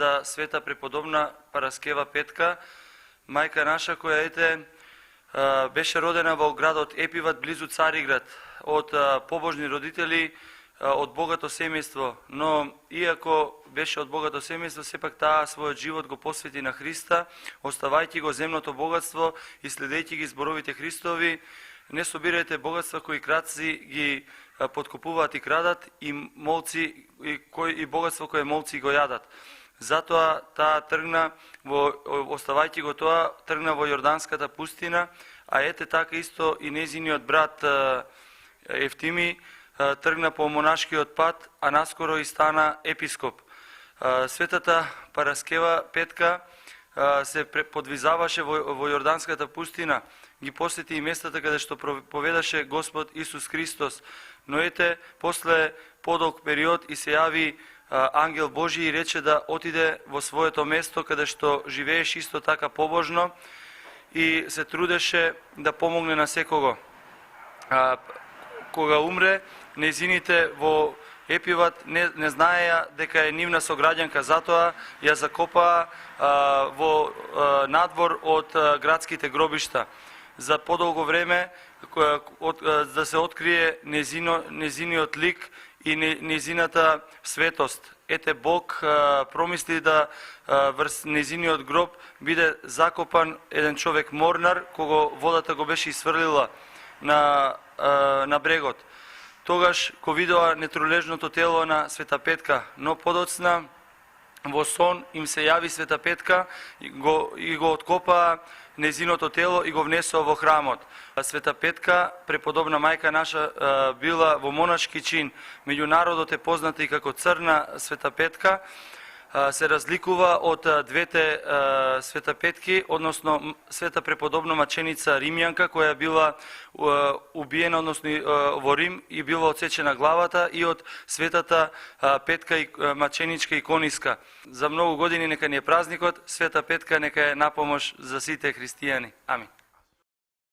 За света преподобна Параскева Петка, мајка наша која беше родена во градот Епиват близу Цариград од побожни родители, од богато семејство, но иако беше од богато семејство, сепак таа својот живот го посвети на Христа, оставајќи го земното богатство и следејќи ги зборовите Христови. Не собирајте богатства кои крадци ги подкупуваат и крадат, и молци и богатство кое молци го јадат. Затоа таа тргна оставајќи го тоа, тргна во Јорданската пустина, а ете така исто и незиниот брат Евтими тргна по монашкиот пат, а наскоро и стана епископ. Светата Параскева Петка се подвизаваше во Јорданската пустина, ги посети и местата каде што проповедаше Господ Исус Христос. Но ете, после подолг период и се јави ангел Божи и рече да отиде во своето место каде што живееше исто така побожно и се трудеше да помогне на секого. Кога умре, незините во Епиват не знаеја дека е нивна сограѓанка, затоа ја закопаа во надвор од градските гробишта. За подолго време да се открие незиниот лик и незината светост. Ете, Бог промисли да врз незиниот гроб биде закопан еден човек морнар, кого водата го беше исфрлила на брегот. Тогаш го видоа нетрулежното тело на Света Петка, но подоцна во сон им се јави Света Петка и го откопаа незиното тело и го внесоа во храмот. Света Петка, преподобна мајка наша, била во монашки чин. Меѓу народот е позната и како црна Света Петка. Се разликува од двете Света Петки, односно Света преподобна маченица Римјанка, која била убиена, односно во Рим и била отсечена главата, и од Светата Петка маченичка икониска. За многу години нека ни е празникот, Света Петка нека е напомош за сите христијани. Амин.